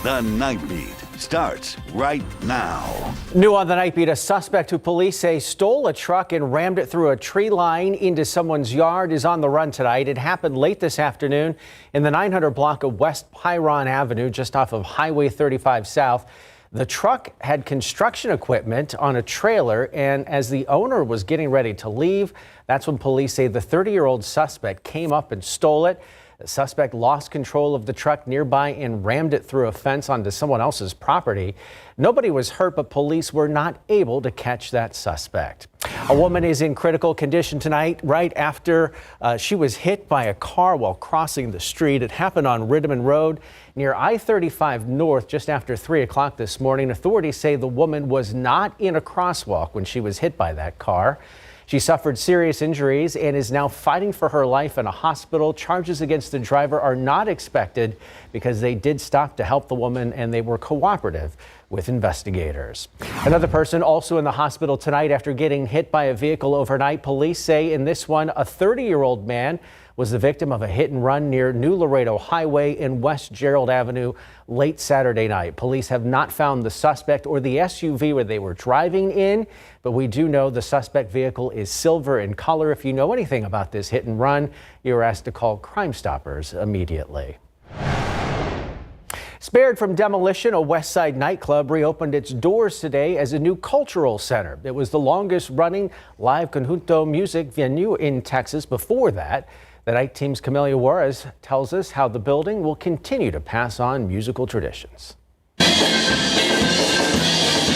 The Nightbeat starts right now. New on the Nightbeat, a suspect who police say stole a truck and rammed it through a tree line into someone's yard is on the run tonight. It happened late this afternoon in the 900 block of West Pyron Avenue, just off of Highway 35 South. The truck had construction equipment on a trailer, and as the owner was getting ready to leave, that's when police say the 30-year-old suspect came up and stole it. The suspect lost control of the truck nearby and rammed it through a fence onto someone else's property. Nobody was hurt, but police were not able to catch that suspect. A woman is in critical condition tonight right after she was hit by a car while crossing the street. It happened on Riddiman Road near I-35 North just after 3 o'clock this morning. Authorities say the woman was not in a crosswalk when she was hit by that car. She suffered serious injuries and is now fighting for her life in a hospital. Charges against the driver are not expected because they did stop to help the woman and they were cooperative with investigators. Another person also in the hospital tonight after getting hit by a vehicle overnight. Police say in this one, a 30-year-old man was the victim of a hit and run near New Laredo Highway and West Gerald Avenue late Saturday night. Police have not found the suspect or the SUV where they were driving in, but we do know the suspect vehicle is silver in color. If you know anything about this hit and run, you're asked to call Crime Stoppers immediately. Spared from demolition, a West Side nightclub reopened its doors today as a new cultural center. It was the longest running live conjunto music venue in Texas. Before that, the night team's Camelia Juarez tells us how the building will continue to pass on musical traditions.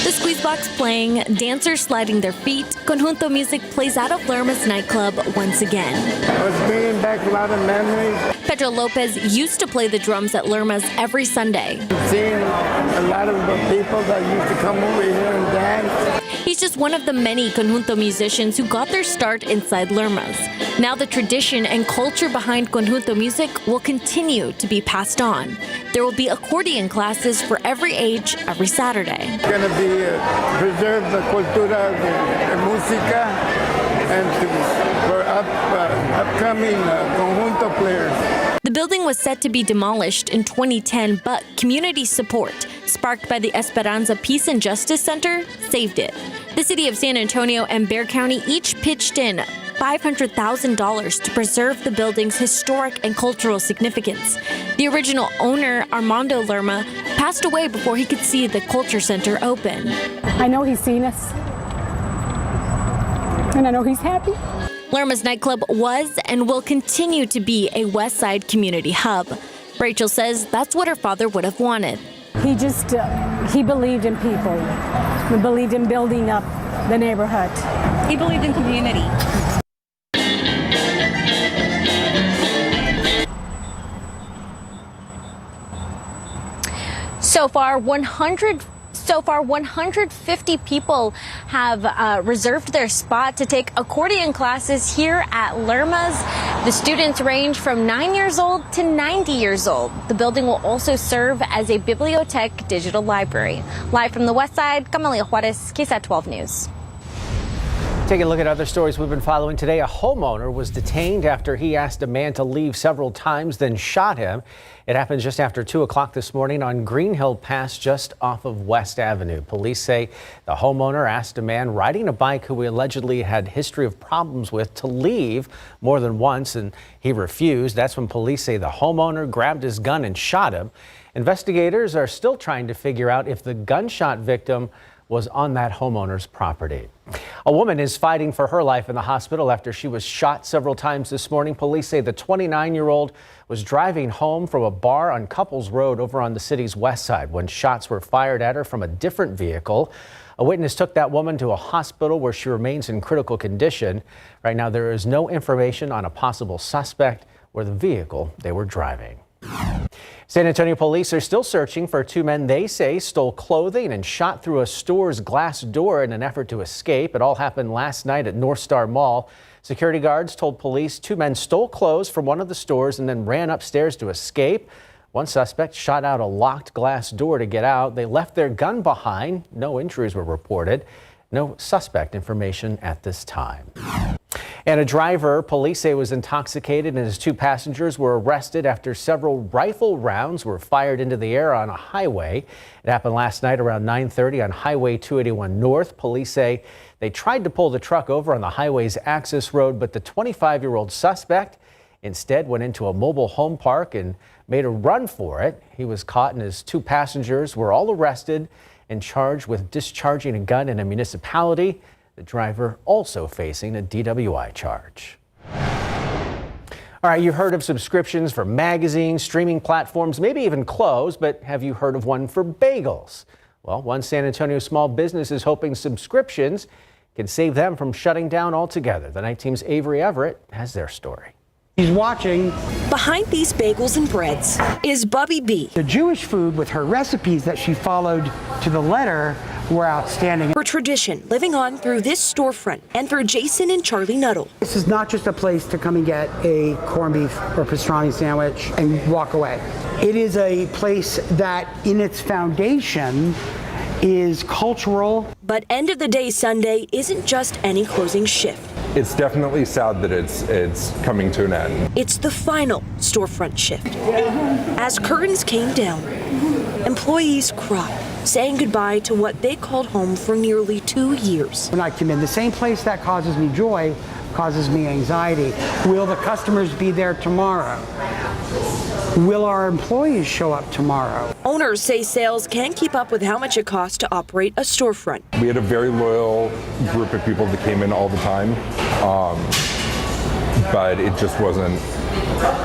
The squeeze box playing, dancers sliding their feet, conjunto music plays out of Lerma's nightclub once again. It's bringing back a lot of memories. Pedro Lopez used to play the drums at Lerma's every Sunday. Seeing a lot of the people that used to come over here and dance. He's just one of the many conjunto musicians who got their start inside Lerma's. Now the tradition and culture behind conjunto music will continue to be passed on. There will be accordion classes for every age every Saturday. It's going to be preserve the cultura de música and for upcoming conjunto players. The building was set to be demolished in 2010, but community support, sparked by the Esperanza Peace and Justice Center, saved it. The city of San Antonio and Bexar County each pitched in $500,000 to preserve the building's historic and cultural significance. The original owner, Armando Lerma, passed away before he could see the culture center open. I know he's seen us, and I know he's happy. Lerma's nightclub was and will continue to be a West Side community hub. Rachel says that's what her father would have wanted. He just, he believed in people. He believed in building up the neighborhood. He believed in community. So far, 150 people have reserved their spot to take accordion classes here at Lerma's. The students range from 9 years old to 90 years old. The building will also serve as a bibliotech digital library. Live from the West Side, Camelia Juarez, KSAT 12 News. Taking a look at other stories we've been following today. A homeowner was detained after he asked a man to leave several times, then shot him. It happened just after 2 o'clock this morning on Green Hill Pass, just off of West Avenue. Police say the homeowner asked a man riding a bike who he allegedly had history of problems with to leave more than once, and he refused. That's when police say the homeowner grabbed his gun and shot him. Investigators are still trying to figure out if the gunshot victim was on that homeowner's property. A woman is fighting for her life in the hospital after she was shot several times this morning. Police say the 29-year-old was driving home from a bar on Couples Road over on the city's west side when shots were fired at her from a different vehicle. A witness took that woman to a hospital where she remains in critical condition. Right now, there is no information on a possible suspect or the vehicle they were driving. San Antonio police are still searching for two men they say stole clothing and shot through a store's glass door in an effort to escape. It all happened last night at North Star Mall. Security guards told police two men stole clothes from one of the stores and then ran upstairs to escape. One suspect shot out a locked glass door to get out. They left their gun behind. No injuries were reported. No suspect information at this time. And a driver, police say, was intoxicated and his two passengers were arrested after several rifle rounds were fired into the air on a highway. It happened last night around 9:30 on Highway 281 North. Police say they tried to pull the truck over on the highway's access road, but the 25-year-old suspect instead went into a mobile home park and made a run for it. He was caught and his two passengers were all arrested and charged with discharging a gun in a municipality. The driver also facing a DWI charge. All right, you've heard of subscriptions for magazines, streaming platforms, maybe even clothes, but have you heard of one for bagels? Well, one San Antonio small business is hoping subscriptions can save them from shutting down altogether. The Night Team's Avery Everett has their story. He's watching. Behind these bagels and breads is Bubby B. The Jewish food with her recipes that she followed to the letter were outstanding. Her tradition living on through this storefront and through Jason and Charlie Nuttall. This is not just a place to come and get a corned beef or pastrami sandwich and walk away. It is a place that in its foundation is cultural. But end of the day Sunday isn't just any closing shift. It's definitely sad that it's coming to an end. It's the final storefront shift. As curtains came down, employees cried, saying goodbye to what they called home for nearly 2 years. When I come in, the same place that causes me joy causes me anxiety. Will the customers be there tomorrow? Will our employees show up tomorrow? Owners say sales can't keep up with how much it costs to operate a storefront. We had a very loyal group of people that came in all the time, but it just wasn't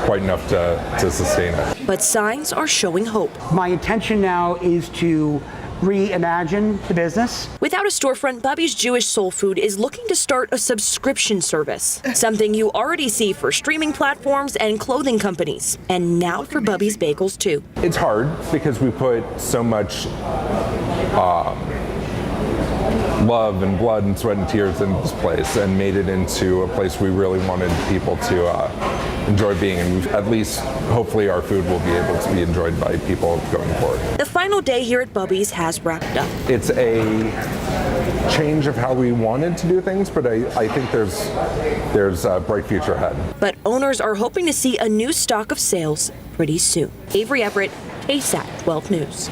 quite enough to sustain it. But signs are showing hope. My intention now is to reimagine the business. Without a storefront, Bubby's Jewish Soul Food is looking to start a subscription service, something you already see for streaming platforms and clothing companies, and now for Bubby's Bagels too. It's hard because we put so much love and blood and sweat and tears in this place and made it into a place we really wanted people to enjoy being, and at least hopefully our food will be able to be enjoyed by people going forward. The final day here at Bubby's has wrapped up. It's a change of how we wanted to do things, but I think there's a bright future ahead. But owners are hoping to see a new stock of sales pretty soon. Avery Everett, KSAT 12 News.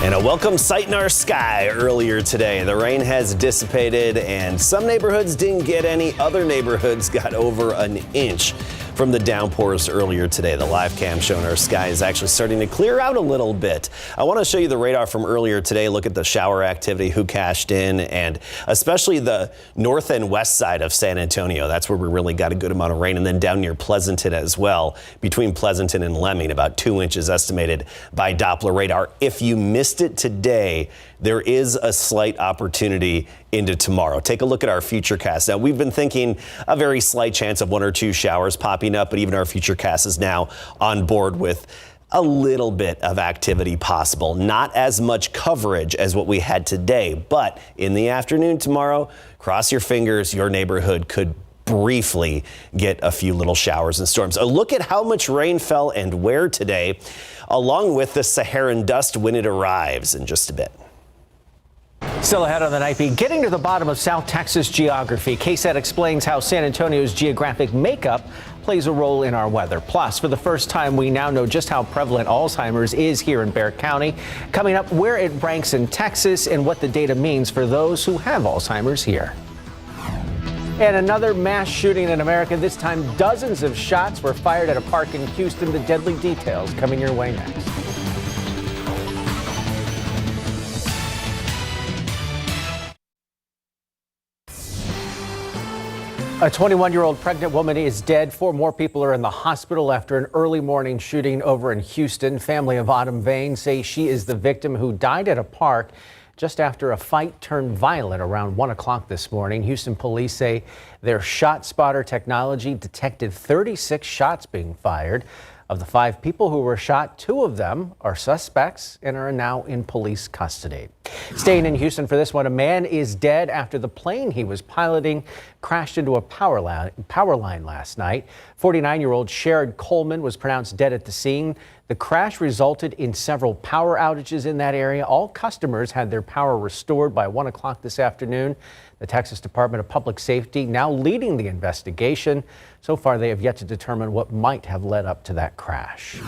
And a welcome sight in our sky earlier today. The rain has dissipated and some neighborhoods didn't get any. Other neighborhoods got over an inch from the downpours earlier today. The live cam showing our sky is actually starting to clear out a little bit. I want to show you the radar from earlier today. Look at the shower activity, who cashed in, and especially the north and west side of San Antonio. That's where we really got a good amount of rain. And then down near Pleasanton as well, between Pleasanton and Lemming, about 2 inches estimated by Doppler radar. If you missed it today, there is a slight opportunity into tomorrow. Take a look at our futurecast. Now, we've been thinking a very slight chance of 1 or 2 showers popping up, but even our futurecast is now on board with a little bit of activity possible. Not as much coverage as what we had today, but in the afternoon tomorrow, cross your fingers, your neighborhood could briefly get a few little showers and storms. A look at how much rain fell and where today, along with the Saharan dust when it arrives in just a bit. Still ahead on the Nightbeat, getting to the bottom of South Texas geography. KSAT explains how San Antonio's geographic makeup plays a role in our weather. Plus, for the first time, we now know just how prevalent Alzheimer's is here in Bexar County. Coming up, where it ranks in Texas and what the data means for those who have Alzheimer's here. And another mass shooting in America. This time, dozens of shots were fired at a park in Houston. The deadly details coming your way next. A 21-year-old pregnant woman is dead. 4 more people are in the hospital after an early morning shooting over in Houston. Family of Autumn Vane say she is the victim who died at a park just after a fight turned violent around 1 o'clock this morning. Houston police say their shot spotter technology detected 36 shots being fired. Of the 5 people who were shot, 2 of them are suspects and are now in police custody. Staying in Houston for this one, a man is dead after the plane he was piloting crashed into a power line last night. 49-year-old Sherrod Coleman was pronounced dead at the scene. The crash resulted in several power outages in that area. All customers had their power restored by 1 o'clock this afternoon. The Texas Department of Public Safety now leading the investigation. So far, they have yet to determine what might have led up to that crash.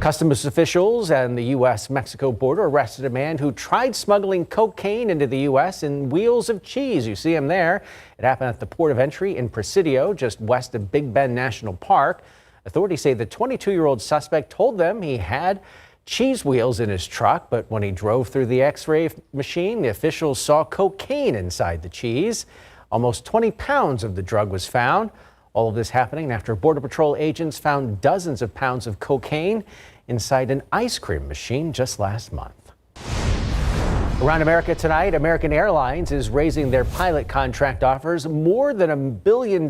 Customs officials and the U.S.-Mexico border arrested a man who tried smuggling cocaine into the U.S. in wheels of cheese. You see him there. It happened at the port of entry in Presidio, just west of Big Bend National Park. Authorities say the 22-year-old suspect told them he had cheese wheels in his truck, but when he drove through the X-ray machine, the officials saw cocaine inside the cheese. Almost 20 pounds of the drug was found. All of this happening after Border Patrol agents found dozens of pounds of cocaine inside an ice cream machine just last month. Around America tonight, American Airlines is raising their pilot contract offers more than $1 billion,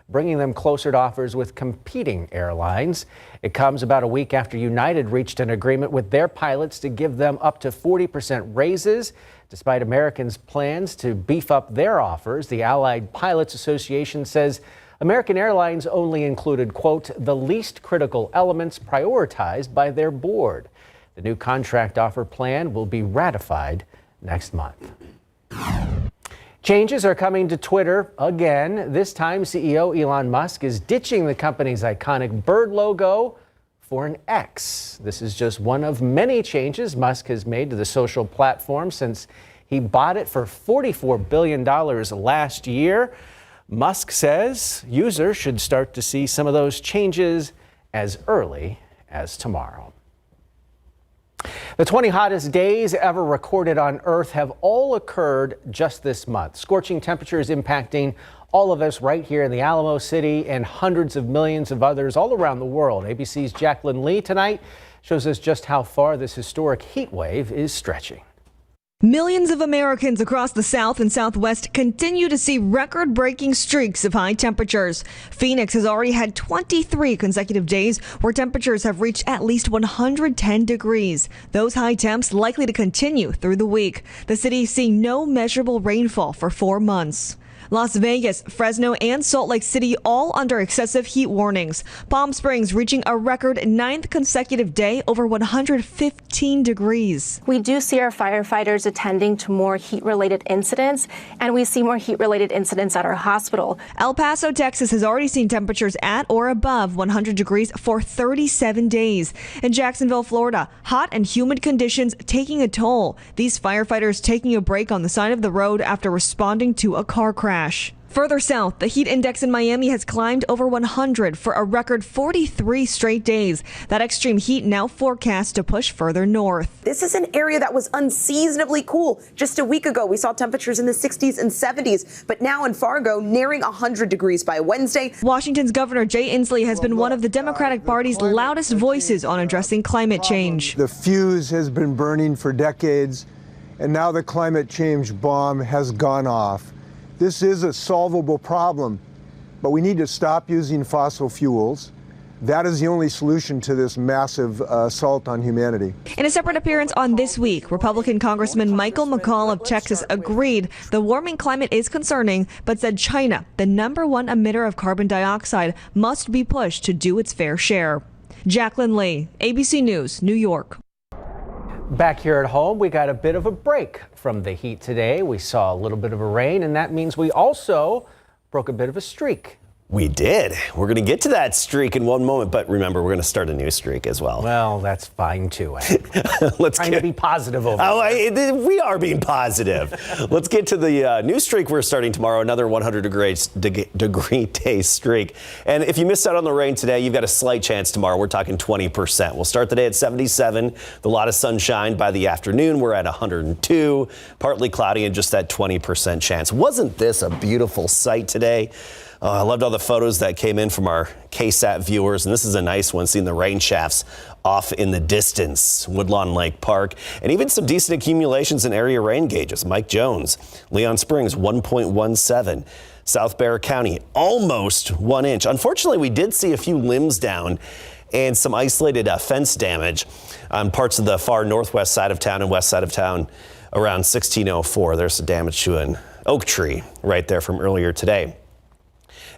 bringing them closer to offers with competing airlines. It comes about a week after United reached an agreement with their pilots to give them up to 40% raises. Despite Americans' plans to beef up their offers, the Allied Pilots Association says American Airlines only included, quote, the least critical elements prioritized by their board. The new contract offer plan will be ratified next month. Changes are coming to Twitter again. This time, CEO Elon Musk is ditching the company's iconic bird logo for an X. This is just one of many changes Musk has made to the social platform since he bought it for $44 billion last year. Musk says users should start to see some of those changes as early as tomorrow. The 20 hottest days ever recorded on Earth have all occurred just this month. Scorching temperatures impacting all of us right here in the Alamo City and hundreds of millions of others all around the world. ABC's Jacqueline Lee tonight shows us just how far this historic heat wave is stretching. Millions of Americans across the South and Southwest continue to see record-breaking streaks of high temperatures. Phoenix has already had 23 consecutive days where temperatures have reached at least 110 degrees. Those high temps likely to continue through the week. The city is seeing no measurable rainfall for 4 months. Las Vegas, Fresno, and Salt Lake City all under excessive heat warnings. Palm Springs reaching a record 9th consecutive day over 115 degrees. We do see our firefighters attending to more heat-related incidents, and we see more heat-related incidents at our hospital. El Paso, Texas has already seen temperatures at or above 100 degrees for 37 days. In Jacksonville, Florida, hot and humid conditions taking a toll. These firefighters taking a break on the side of the road after responding to a car crash. Further south, the heat index in Miami has climbed over 100 for a record 43 straight days. That extreme heat now forecast to push further north. This is an area that was unseasonably cool. Just a week ago, we saw temperatures in the 60s and 70s, but now in Fargo, nearing 100 degrees by Wednesday. Washington's Governor Jay Inslee has been one of the Democratic Party's loudest voices on addressing climate change. The fuse has been burning for decades, and now the climate change bomb has gone off. This is a solvable problem, but we need to stop using fossil fuels. That is the only solution to this massive assault on humanity. In a separate appearance on This Week, Republican Congressman Michael McCall of Texas agreed the warming climate is concerning, but said China, the #1 emitter of carbon dioxide, must be pushed to do its fair share. Jacqueline Lee, ABC News, New York. Back here at home, we got a bit of a break from the heat today. We saw a little bit of a rain, and that means we also broke a bit of a streak. We did. We're going to get to that streak in one moment, but remember, we're going to start a new streak as well. Well, that's fine too. Let's trying to be positive over here. We are being positive. Let's get to the new streak we're starting tomorrow, another 100-degree day streak. And if you missed out on the rain today, you've got a slight chance tomorrow. We're talking 20%. We'll start the day at 77, with a lot of sunshine. By the afternoon, we're at 102, partly cloudy and just that 20% chance. Wasn't this a beautiful sight today? I loved all the photos that came in from our KSAT viewers, and this is a nice one, seeing the rain shafts off in the distance, Woodlawn Lake Park, and even some decent accumulations in area rain gauges. Mike Jones, Leon Springs, 1.17. South Bexar County, almost 1 inch. Unfortunately, we did see a few limbs down and some isolated fence damage on parts of the far northwest side of town and west side of town around 1604. There's some damage to an oak tree right there from earlier today.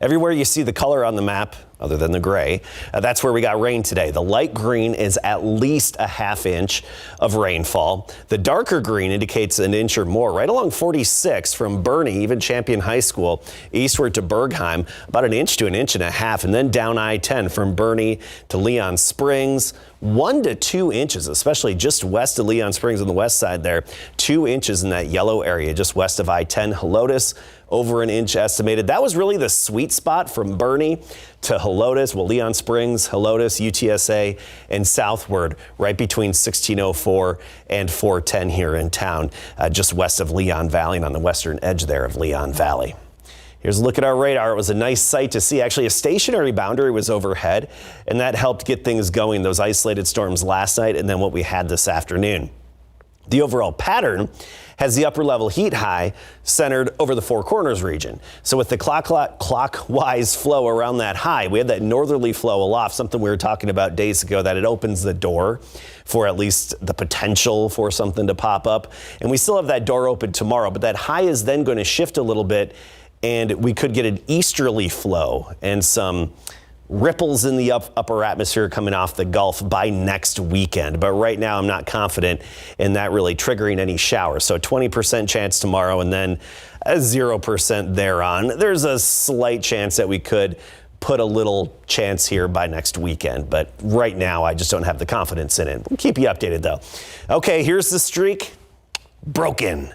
Everywhere you see the color on the map, other than the gray. That's where we got rain today. The light green is at least a ½ inch of rainfall. The darker green indicates an inch or more right along 46 from Bernie, even Champion High School, eastward to Bergheim, about an inch to an inch and a half, and then down I-10 from Bernie to Leon Springs. 1 to 2 inches, especially just west of Leon Springs on the west side there. 2 inches in that yellow area just west of I-10. Helotes, over an inch estimated. That was really the sweet spot from Bernie to Helotes. Well, Leon Springs, Helotes, UTSA, and southward, right between 1604 and 410 here in town, just west of Leon Valley and on the western edge there of Leon Valley. Here's a look at our radar. It was a nice sight to see. Actually, a stationary boundary was overhead, and that helped get things going, those isolated storms last night and then what we had this afternoon. The overall pattern has the upper level heat high centered over the Four Corners region. So with the clockwise flow around that high, we had that northerly flow aloft, something we were talking about days ago, that it opens the door for at least the potential for something to pop up. And we still have that door open tomorrow, but that high is then going to shift a little bit, and we could get an easterly flow and some ripples in the upper atmosphere coming off the Gulf by next weekend. But right now, I'm not confident in that really triggering any showers. So 20% chance tomorrow and then a 0% thereon. There's a slight chance that we could put a little chance here by next weekend. But right now, I just don't have the confidence in it. We'll keep you updated, though. Okay, here's the streak. Broken.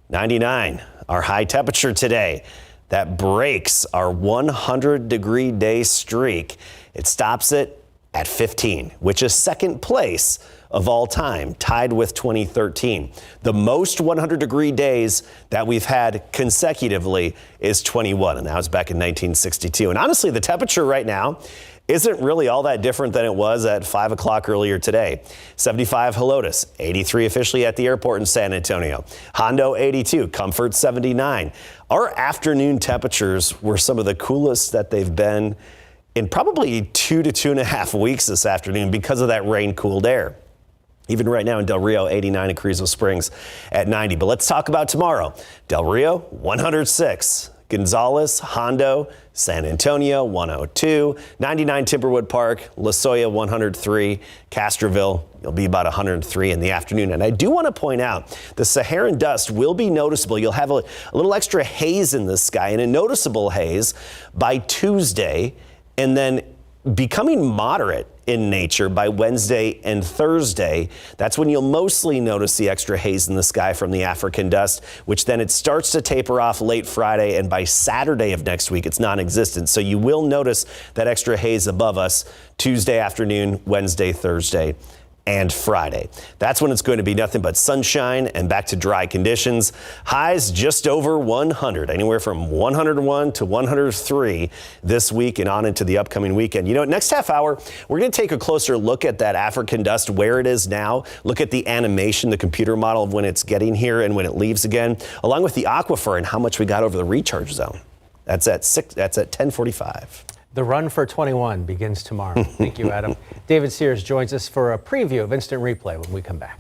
99, our high temperature today. That breaks our 100-degree day streak. It stops it at 15, which is second place of all time, tied with 2013. The most 100-degree days that we've had consecutively is 21, and that was back in 1962. And honestly, the temperature right now isn't really all that different than it was at 5 o'clock earlier today. 75 Helotes, 83 officially at the airport in San Antonio. Hondo 82, Comfort 79. Our afternoon temperatures were some of the coolest that they've been in probably 2 to 2.5 weeks this afternoon because of that rain-cooled air. Even right now in Del Rio, 89 at Carrizo Springs at 90. But let's talk about tomorrow. Del Rio, 106. Gonzales, Hondo, San Antonio, 102, 99 Timberwood Park, La Jolla, 103, Castroville, you'll be about 103 in the afternoon. And I do want to point out the Saharan dust will be noticeable. You'll have a little extra haze in the sky, and a noticeable haze by Tuesday, and then becoming moderate in nature by Wednesday and Thursday. That's when you'll mostly notice the extra haze in the sky from the African dust, which then it starts to taper off late Friday, and by Saturday of next week, it's non-existent. So you will notice that extra haze above us Tuesday afternoon, Wednesday, Thursday, and Friday. That's when it's going to be nothing but sunshine and back to dry conditions. Highs just over 100, anywhere from 101 to 103 this week and on into the upcoming weekend. You know, next half hour, we're going to take a closer look at that African dust, where it is now, look at the animation, the computer model of when it's getting here and when it leaves again, along with the aquifer and how much we got over the recharge zone. That's at 10:45. The run for 21 begins tomorrow. Thank you, Adam. David Sears joins us for a preview of Instant Replay when we come back.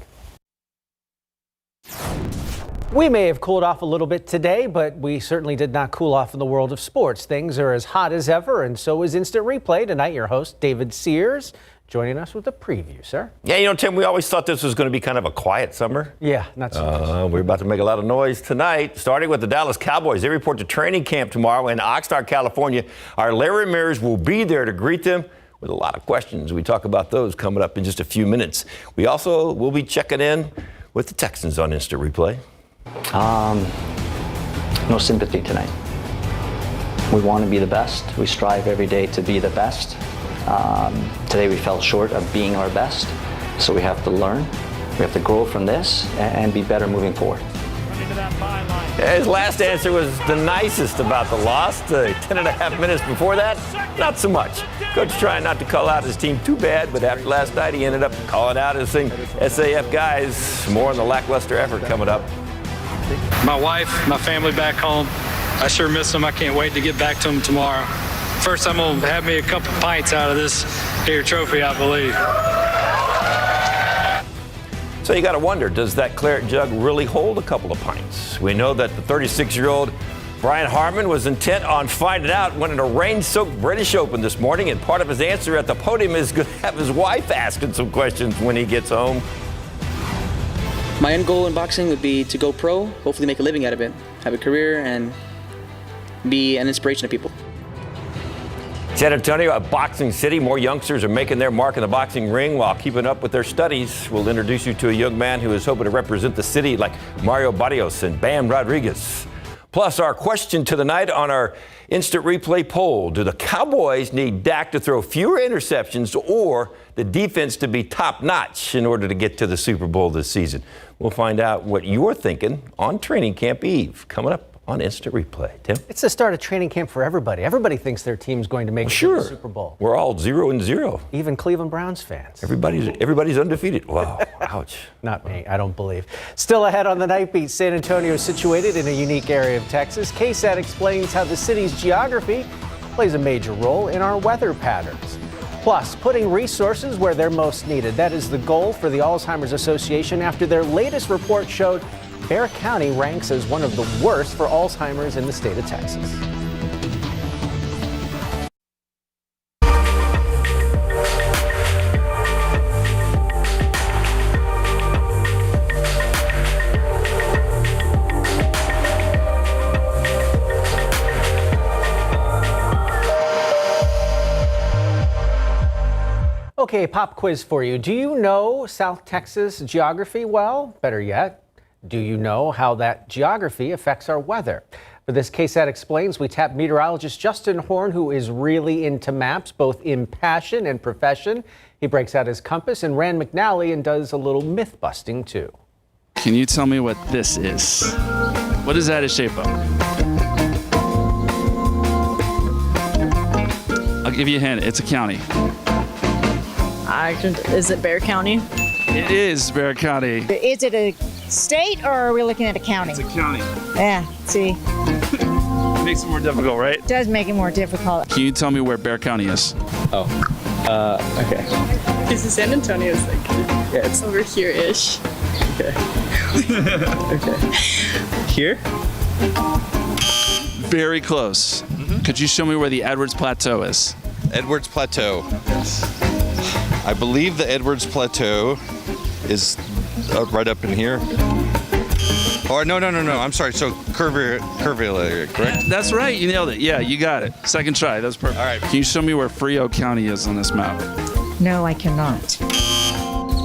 We may have cooled off a little bit today, but we certainly did not cool off in the world of sports. Things are as hot as ever, and so is Instant Replay. Tonight, your host, David Sears, joining us with a preview, sir. Yeah, you know, Tim, we always thought this was going to be kind of a quiet summer. Yeah, not so much. We're about to make a lot of noise tonight, starting with the Dallas Cowboys. They report to training camp tomorrow in Oxnard, California. Our Larry Ramirez will be there to greet them with a lot of questions. We talk about those coming up in just a few minutes. We also will be checking in with the Texans on Instant Replay. No sympathy tonight. We want to be the best. We strive every day to be the best. Today we fell short of being our best, so we have to learn, we have to grow from this and be better moving forward. His last answer was the nicest about the loss. 10.5 minutes before that, not so much. Coach trying not to call out his team too bad, but after last night he ended up calling out his SAF guys. More on the lackluster effort coming up. My wife, my family back home, I sure miss them. I can't wait to get back to them tomorrow. First, I'm going to have me a couple pints out of this here trophy, I believe. So you got to wonder, does that claret jug really hold a couple of pints? We know that the 36-year-old Brian Harmon was intent on finding out when a rain-soaked British Open this morning, and part of his answer at the podium is going to have his wife asking some questions when he gets home. My end goal in boxing would be to go pro, hopefully make a living out of it, have a career, and be an inspiration to people. San Antonio, a boxing city. More youngsters are making their mark in the boxing ring while keeping up with their studies. We'll introduce you to a young man who is hoping to represent the city like Mario Barrios and Bam Rodriguez. Plus, our question to the night on our instant replay poll. Do the Cowboys need Dak to throw fewer interceptions or the defense to be top-notch in order to get to the Super Bowl this season? We'll find out what you're thinking on Training Camp Eve, coming up on Instant Replay. Tim? It's the start of training camp for everybody. Everybody thinks their team's going to make it to the Super Bowl. We're all 0-0. Even Cleveland Browns fans. Everybody's undefeated. Wow. Ouch. Not me. I don't believe. Still ahead on the Nightbeat, San Antonio is situated in a unique area of Texas. KSAT explains how the city's geography plays a major role in our weather patterns. Plus, putting resources where they're most needed. That is the goal for the Alzheimer's Association after their latest report showed Bexar County ranks as one of the worst for Alzheimer's in the state of Texas. Okay, pop quiz for you. Do you know South Texas geography well? Better yet, do you know how that geography affects our weather? For this KSAT Explains, we tap meteorologist Justin Horn, who is really into maps, both in passion and profession. He breaks out his compass, and Rand McNally and does a little myth busting too. Can you tell me what this is? What is that a shape of? I'll give you a hint. It's a county. Is it Bexar County? It is Bexar County. Is it a state or are we looking at a county? It's a county. Yeah, see. It makes it more difficult, right? It does make it more difficult. Can you tell me where Bexar County is? Oh, okay. Because San Antonio is Yeah, it's over here-ish. Okay. Okay. Here? Very close. Could you show me where the Edwards Plateau is? Edwards Plateau. I believe the Edwards Plateau is right up in here. Oh, no. I'm sorry. So Kerrville area, correct? That's right. You nailed it. Yeah, you got it. Second try. That was perfect. All right. Can you show me where Frio County is on this map? No, I cannot.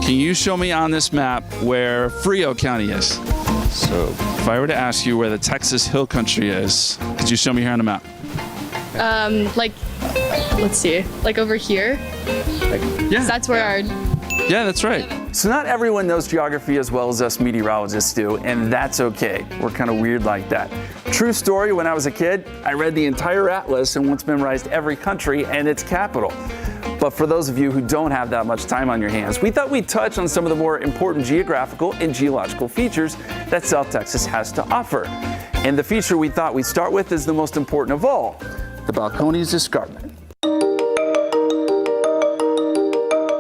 Can you show me on this map where Frio County is? So, if I were to ask you where the Texas Hill Country is, could you show me here on the map? Let's see, like over here. Yeah. That's where our. Yeah, that's right. So not everyone knows geography as well as us meteorologists do, and that's okay. We're kind of weird like that. True story, when I was a kid, I read the entire atlas and once memorized every country and its capital. But for those of you who don't have that much time on your hands, we thought we'd touch on some of the more important geographical and geological features that South Texas has to offer. And the feature we thought we'd start with is the most important of all, the Balcones Escarpment.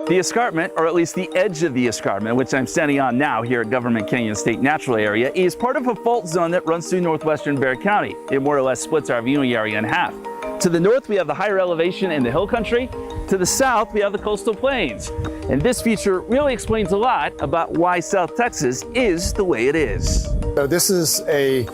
The escarpment, or at least the edge of the escarpment, which I'm standing on now here at Government Canyon State Natural Area, is part of a fault zone that runs through northwestern Bexar County. It more or less splits our viewing area in half. To the north, we have the higher elevation and the hill country. To the south, we have the coastal plains. And this feature really explains a lot about why South Texas is the way it is. So this is a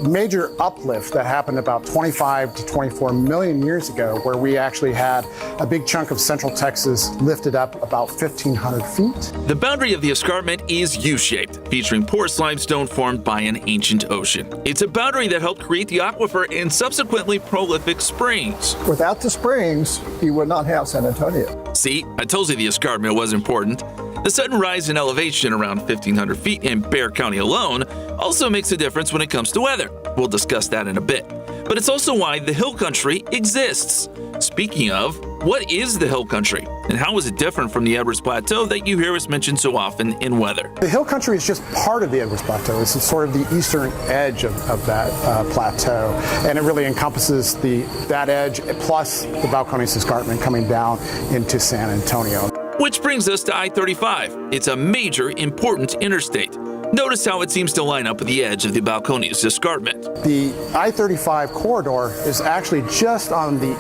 major uplift that happened about 25 to 24 million years ago, where we actually had a big chunk of central Texas lifted up about 1,500 feet. The boundary of the escarpment is U-shaped, featuring porous limestone formed by an ancient ocean. It's a boundary that helped create the aquifer and subsequently prolific springs. Without the springs, you would not have San Antonio. See, I told you the escarpment was important. The sudden rise in elevation around 1,500 feet in Bexar County alone also makes a difference when it comes to weather. We'll discuss that in a bit. But it's also why the hill country exists. Speaking of, what is the hill country? And how is it different from the Edwards Plateau that you hear us mention so often in weather? The hill country is just part of the Edwards Plateau. It's sort of the eastern edge of that plateau. And it really encompasses that edge plus the Balcones Escarpment coming down into San Antonio. Which brings us to I-35. It's a major, important interstate. Notice how it seems to line up with the edge of the Balcones escarpment. The I-35 corridor is actually just on the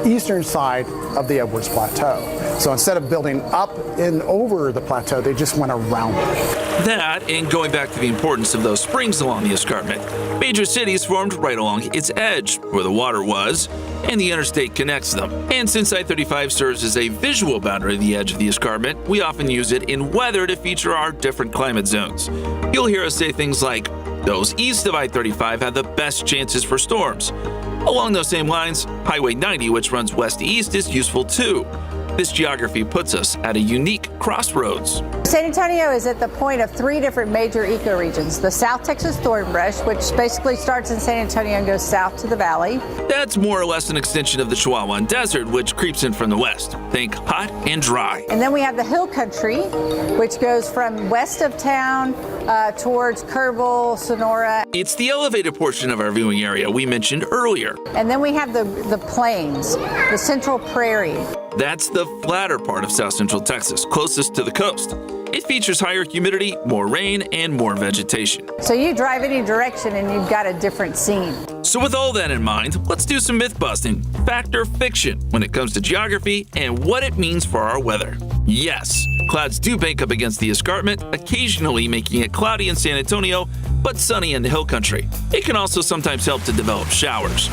eastern side of the Edwards Plateau. So instead of building up and over the plateau, they just went around it. That, and going back to the importance of those springs along the escarpment, major cities formed right along its edge, where the water was, and the interstate connects them. And since I-35 serves as a visual boundary of the edge of the escarpment, we often use it in weather to feature our different climate zones. You'll hear us say things like, those east of I-35 have the best chances for storms. Along those same lines, Highway 90, which runs west to east, is useful too. This geography puts us at a unique crossroads. San Antonio is at the point of 3 different major ecoregions. The South Texas thornbrush, which basically starts in San Antonio and goes south to the valley. That's more or less an extension of the Chihuahuan Desert, which creeps in from the west. Think hot and dry. And then we have the hill country, which goes from west of town towards Kerrville, Sonora. It's the elevated portion of our viewing area we mentioned earlier. And then we have the plains, the Central Prairie. That's the flatter part of South Central Texas, closest to the coast. It features higher humidity, more rain, and more vegetation. So you drive any direction and you've got a different scene. So with all that in mind, let's do some myth busting, fact or fiction, when it comes to geography and what it means for our weather. Yes, clouds do bank up against the escarpment, occasionally making it cloudy in San Antonio, but sunny in the hill country. It can also sometimes help to develop showers.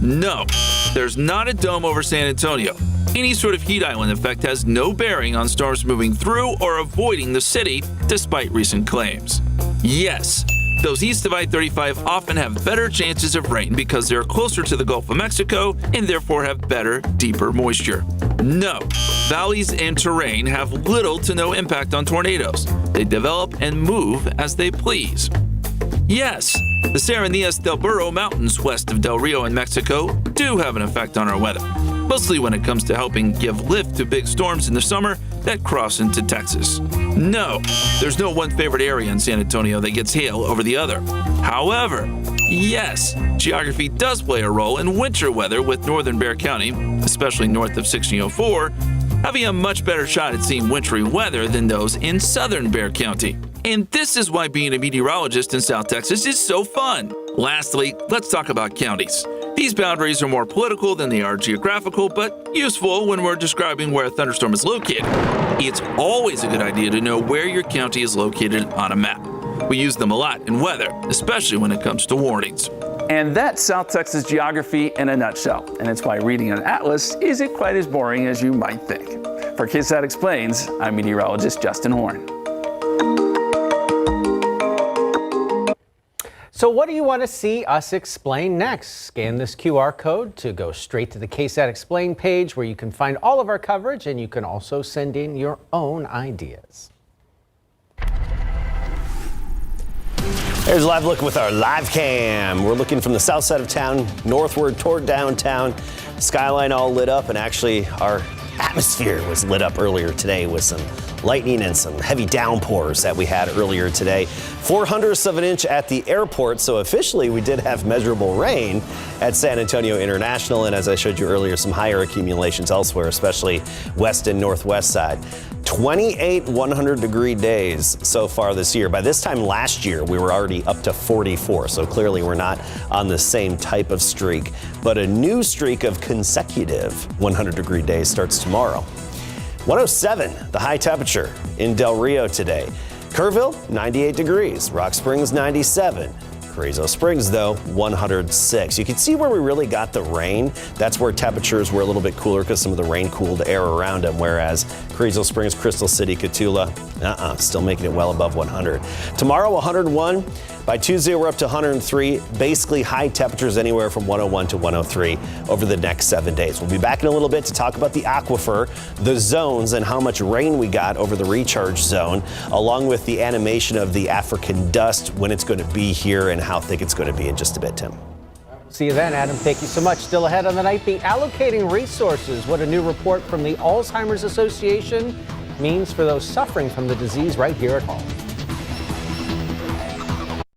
No, there's not a dome over San Antonio. Any sort of heat island effect has no bearing on storms moving through or avoiding the city, despite recent claims. Yes, those east of I-35 often have better chances of rain because they're closer to the Gulf of Mexico and therefore have better, deeper moisture. No, valleys and terrain have little to no impact on tornadoes. They develop and move as they please. Yes, the Serranías del Burro Mountains west of Del Rio in Mexico do have an effect on our weather, mostly when it comes to helping give lift to big storms in the summer that cross into Texas. No, there's no one favorite area in San Antonio that gets hail over the other. However, yes, geography does play a role in winter weather, with northern Bexar County, especially north of 1604, having a much better shot at seeing wintry weather than those in southern Bexar County. And this is why being a meteorologist in South Texas is so fun. Lastly, let's talk about counties. These boundaries are more political than they are geographical, but useful when we're describing where a thunderstorm is located. It's always a good idea to know where your county is located on a map. We use them a lot in weather, especially when it comes to warnings. And that's South Texas geography in a nutshell. And it's why reading an atlas isn't quite as boring as you might think. For KSAT Explains, I'm meteorologist Justin Horn. So what do you want to see us explain next? Scan this QR code to go straight to the KSAT Explain page, where you can find all of our coverage, and you can also send in your own ideas. There's a live look with our live cam. We're looking from the south side of town northward toward downtown. Skyline all lit up, and actually our atmosphere was lit up earlier today with some lightning and some heavy downpours that we had earlier today. 0.04 of an inch at the airport, so officially we did have measurable rain at San Antonio International, and as I showed you earlier, some higher accumulations elsewhere, especially west and northwest side. 28 100-degree days so far this year. By this time last year, we were already up to 44, so clearly we're not on the same type of streak. But a new streak of consecutive 100-degree days starts tomorrow. 107, the high temperature in Del Rio today. Kerrville, 98 degrees. Rock Springs, 97. Carrizo Springs, though, 106. You can see where we really got the rain. That's where temperatures were a little bit cooler because some of the rain cooled air around them, whereas Carrizo Springs, Crystal City, Cotulla, still making it well above 100. Tomorrow, 101. By Tuesday, we're up to 103. Basically, high temperatures anywhere from 101 to 103 over the next 7 days. We'll be back in a little bit to talk about the aquifer, the zones, and how much rain we got over the recharge zone, along with the animation of the African dust, when it's going to be here and how thick it's going to be in just a bit, Tim. See you then, Adam. Thank you so much. Still ahead on the Nightbeat, allocating resources. What a new report from the Alzheimer's Association means for those suffering from the disease right here at home.